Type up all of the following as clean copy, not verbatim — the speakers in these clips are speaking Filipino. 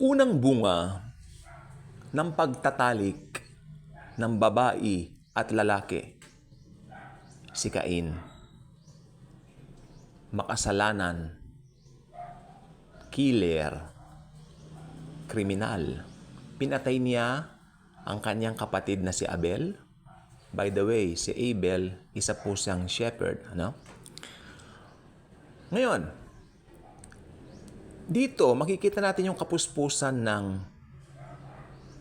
Unang bunga ng pagtatalik ng babae at lalaki, si Cain. Makasalanan, killer, kriminal. Pinatay niya ang kanyang kapatid na si Abel. By the way, si Abel, isa po siyang shepherd. Ngayon, dito makikita natin yung kapuspusan ng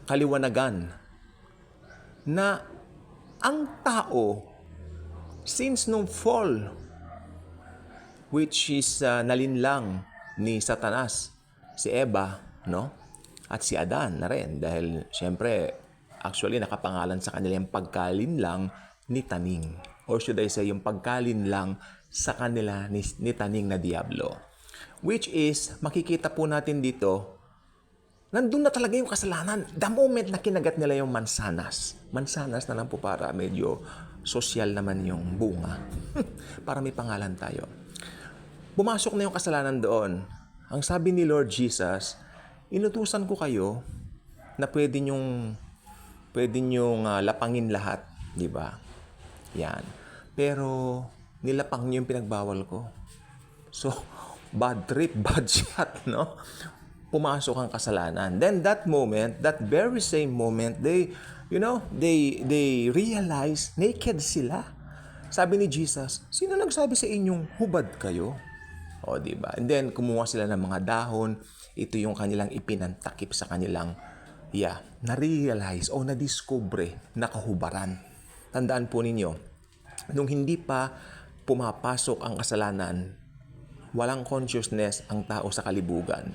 kaliwanagan na ang tao, since nung fall, which is nalinlang ni Satanas, si Eva, at si Adan na rin. Dahil, siyempre, actually, nakapangalan sa kanila yung pagkalinlang ni Taning. Or should I say, yung pagkalinlang sa kanila ni Taning na Diablo. Which is, makikita po natin dito, nandun na talaga yung kasalanan. The moment na kinagat nila yung mansanas. Mansanas na lang po para medyo social naman yung bunga. Para may pangalan tayo. Pumasok na yung kasalanan doon. Ang sabi ni Lord Jesus, inutusan ko kayo na pwede nyong lapangin lahat, di ba? Yan. Pero nilapang niyo yung pinagbawal ko. So, bad trip, bad shot, Pumasok ang kasalanan. Then that moment, that very same moment, they realize naked sila. Sabi ni Jesus, sino nagsabi sa inyong hubad kayo? O, diba? And then, kumuha sila ng mga dahon. Ito yung kanilang ipinantakip sa kanilang, na-realize o na-discover na kahubaran. Tandaan po ninyo, nung hindi pa pumapasok ang kasalanan, walang consciousness ang tao sa kalibugan.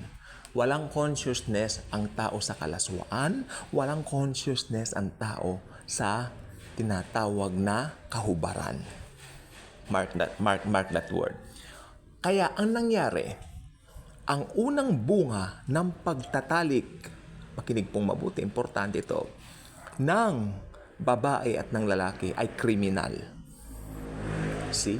Walang consciousness ang tao sa kalaswaan. Walang consciousness ang tao sa tinatawag na kahubaran. Mark that word. Kaya ang nangyari, ang unang bunga ng pagtatalik, makinig pong mabuti, importante ito, ng babae at ng lalaki ay kriminal. See?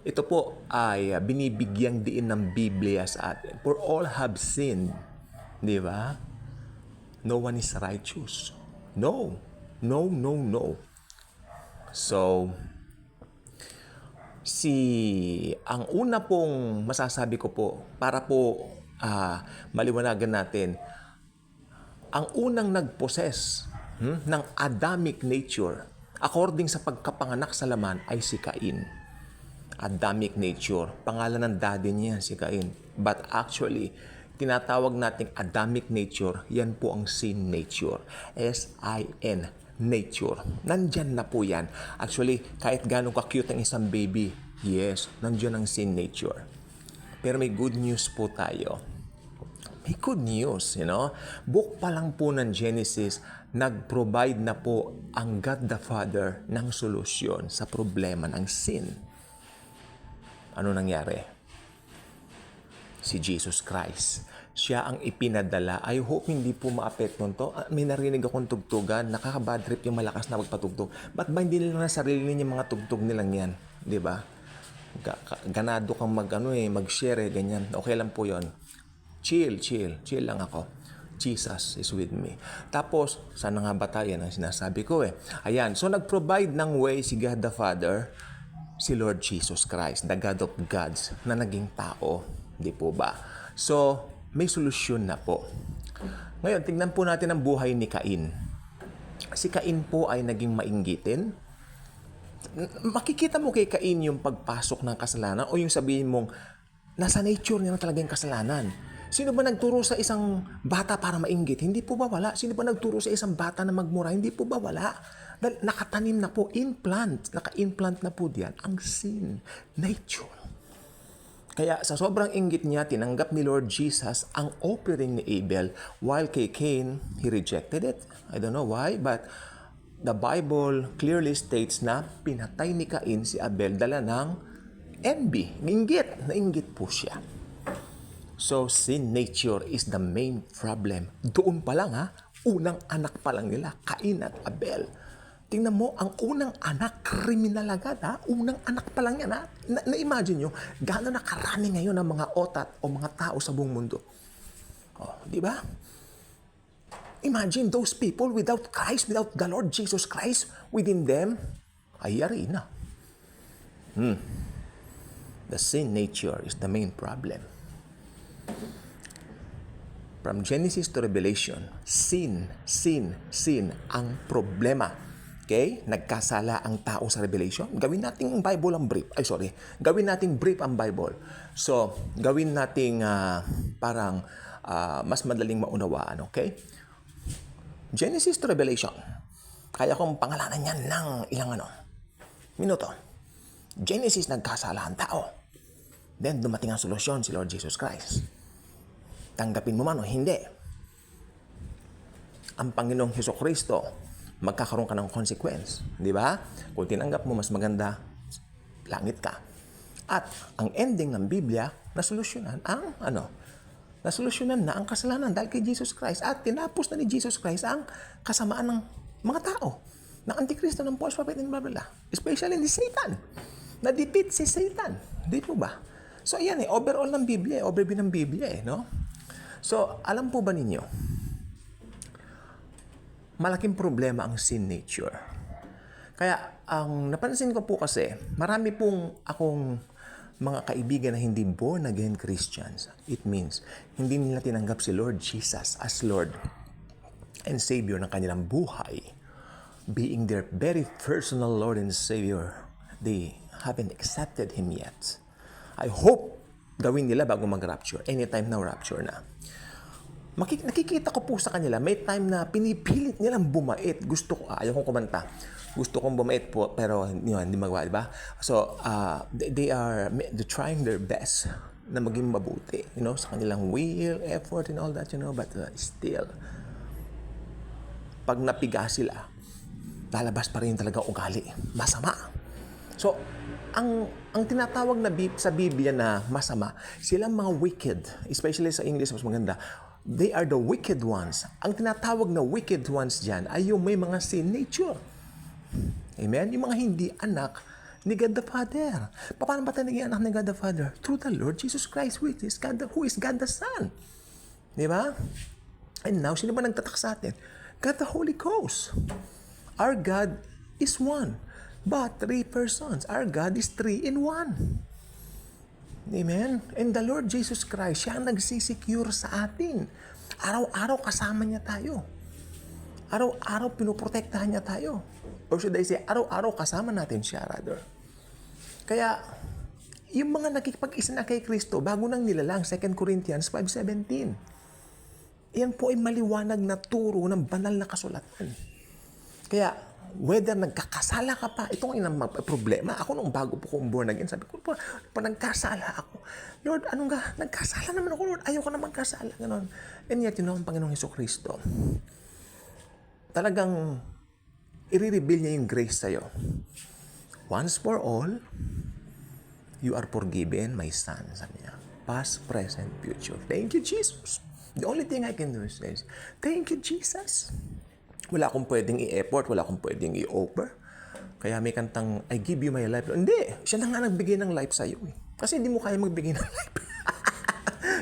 Ito po ay binibigyang diin ng Biblia sa atin. For all have sinned. Di ba? No one is righteous. No. No, no, no. So, ang una pong masasabi ko po, para po maliwanagan natin, ang unang nagpossess ng Adamic nature, according sa pagkapanganak sa laman, ay si Cain. Adamic nature. Pangalan ng daddy niya, si Cain. But actually, tinatawag nating Adamic nature, yan po ang sin nature. S-I-N, nature. Nandyan na po yan. Actually, kahit gano'ng ka-cute ang isang baby, yes, nandyan ang sin nature. Pero may good news po tayo. May good news, Book pa lang po ng Genesis, nag-provide na po ang God the Father ng solusyon sa problema ng sin. Ano nangyari? Si Jesus Christ. Siya ang ipinadala. I hope hindi po maapektuhan to. May narinig akong tugtugan. Nakaka-bad trip yung malakas na magpatugtog. Ba't ba hindi nila na sarili niya mga tugtog nilang yan? Di ba? Ganado kang mag-share, ganyan. Okay lang po yon. Chill lang ako. Jesus is with me. Tapos, sana nga ba tayo ang sinasabi ko Ayan, so nag-provide ng way si God the Father, si Lord Jesus Christ, the God of gods, na naging tao. Di po ba? So, may solusyon na po. Ngayon, tingnan po natin ang buhay ni Cain. Si Cain po ay naging mainggitin. Makikita mo kay Cain yung pagpasok ng kasalanan o yung sabihin mong, nasa nature niya na talaga yung kasalanan. Sino ba nagturo sa isang bata para mainggit? Hindi po ba wala? Sino ba nagturo sa isang bata na magmura? Hindi po ba wala? Dahil nakatanim na po, naka-implant na po diyan ang sin nature. Kaya sa sobrang inggit niya, tinanggap ni Lord Jesus ang offering ni Abel, while kay Cain, he rejected it. I don't know why, but the Bible clearly states na pinatay ni Cain si Abel dala ng envy, nainggit po siya. So, sin nature is the main problem. Doon pa lang unang anak pa lang nila, Cain at Abel. Tingnan mo, ang unang anak, kriminal agad Unang anak pa lang yan Na-imagine nyo, gaano na karami ngayon ang mga otat o mga tao sa buong mundo. Oh, di ba? Imagine those people without Christ, without the Lord Jesus Christ within them, ay yari na. The sin nature is the main problem. From Genesis to Revelation, sin ang problema. Okay? Nagkasala ang tao sa Revelation. Gawin nating Bible ang brief. Gawin nating brief ang Bible. So, gawin nating parang mas madaling maunawaan. Okay? Genesis to Revelation. Kaya kong pangalanan yan ng ilang minuto. Genesis, nagkasala ang tao. Then, dumating ang solusyon, si Lord Jesus Christ. Tanggapin mo man o hindi, ang Panginoong Hesukristo, magkakaroon ka ng consequence. Di ba? Kung tinanggap mo, mas maganda, langit ka. At ang ending ng Biblia, nasolusyonan na ang kasalanan dahil kay Jesus Christ. At tinapos na ni Jesus Christ ang kasamaan ng mga tao, ng Antikristo, ng false prophet, and blah, blah, blah. Especially ni Satan. Na-defeat si Satan. Di po ba? So, ayan overall ng Biblia, overview ng Biblia no? So, alam po ba ninyo, malaking problema ang sin nature. Kaya, ang napansin ko po kasi, marami pong akong mga kaibigan na hindi born again Christians. It means, hindi nila tinanggap si Lord Jesus as Lord and Savior ng kanilang buhay. Being their very personal Lord and Savior, they haven't accepted Him yet. I hope gawin nila bago mag-rapture. Anytime na rapture na. Nakikita ko po sa kanila, may time na pinipilit nilang bumait. Ayaw kong kumanta. Gusto kong bumait po, pero hindi magawa, diba? So, they're trying their best na maging mabuti, sa kanilang will, effort, and all that, but still, pag napiga sila, lalabas pa rin talaga ugali. Masama. So, ang tinatawag na sa Biblia na masama, silang mga wicked, especially sa English, mas maganda, they are the wicked ones. Ang tinatawag na wicked ones dyan ay yung may mga sin nature. Amen? Yung mga hindi anak ni God the Father. Paano ba tayo naging anak ni God the Father? Through the Lord Jesus Christ, who is God the Son. Di ba? And now, sino ba nagtatak sa atin? God the Holy Ghost. Our God is one. But 3 persons. Our God is 3 in 1. Amen? And the Lord Jesus Christ, siya ang nagsisecure sa atin. Araw-araw kasama niya tayo. Araw-araw pinoprotektahan niya tayo. Or should I say, araw-araw kasama natin siya, rather. Kaya, yung mga nakikipag-isa na kay Kristo, bago nang nilalang, 2 Corinthians 5:17. Yan po ay maliwanag na turo ng banal na kasulatan. Kaya, whether nagkakasala ka pa, ito ang inang problema. Ako nung bago po kong born again, sabi ko, pa nagkasala ako. Lord, nagkasala naman ako, Lord. Ayoko na magkasala. Ganon. And yet, ang Panginoong Hesukristo, talagang i-reveal niya yung grace sa'yo. Once for all, you are forgiven, my son, sabi niya. Past, present, future. Thank you, Jesus. The only thing I can do is say, thank you, Jesus. Wala akong pwedeng i-effort, wala akong pwedeng i-offer. Kaya may kantang, I give you my life. Hindi, siya na nga nagbigay ng life sa'yo. Kasi hindi mo kaya magbigay ng life.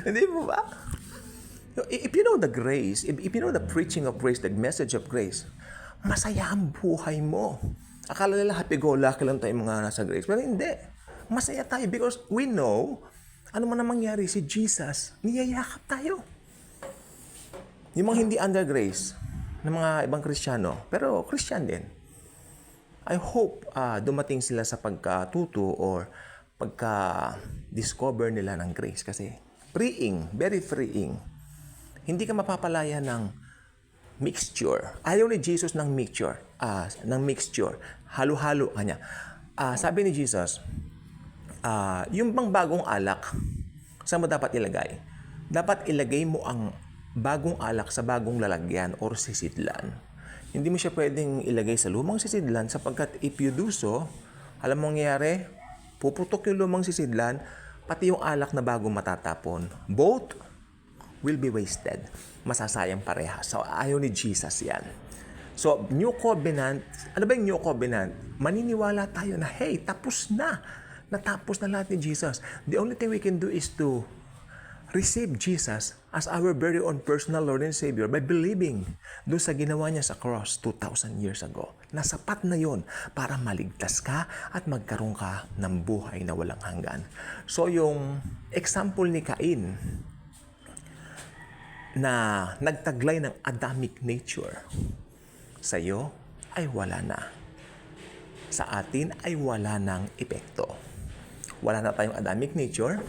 Hindi mo ba? If you know the grace, if you know the preaching of grace, the message of grace, masaya ang buhay mo. Akala nila happy-go-lucky lang tayo mga nasa grace. Pero hindi. Masaya tayo because we know, ano man ang mangyari, si Jesus, niyayakap tayo. Yung mga hindi under grace, ng mga ibang Kristiyano, pero Christian din. I hope dumating sila sa pagkatuto or pagka-discover nila ng grace kasi freeing, very freeing. Hindi ka mapapalaya ng mixture. Ayaw ni Jesus ng mixture. Halo-halo kanya. Sabi ni Jesus, yung bang bagong alak, saan mo dapat ilagay? Dapat ilagay mo ang bagong alak sa bagong lalagyan or sisidlan. Hindi mo siya pwedeng ilagay sa lumang sisidlan sapagkat if you do so, alam mo nangyayari, puputok yung lumang sisidlan, pati yung alak na bagong matatapon. Both will be wasted. Masasayang pareha. So, ayaw ni Jesus yan. So, New Covenant, ano ba yung New Covenant? Maniniwala tayo na, hey, tapos na. Natapos na lahat ni Jesus. The only thing we can do is to receive Jesus as our very own personal Lord and Savior by believing doon sa ginawa niya sa cross 2,000 years ago. Nasapat na yon para maligtas ka at magkaroon ka ng buhay na walang hanggan. So yung example ni Cain na nagtaglay ng Adamic nature sa iyo ay wala na. Sa atin ay wala ng epekto. Wala na tayong Adamic nature,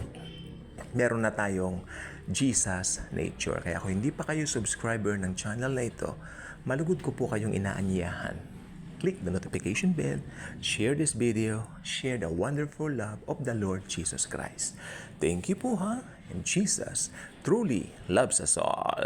meron na tayong Jesus nature. Kaya kung hindi pa kayo subscriber ng channel na ito, malugod ko po kayong inaanyayahan. Click the notification bell, share this video, share the wonderful love of the Lord Jesus Christ. Thank you po ha, and Jesus truly loves us all.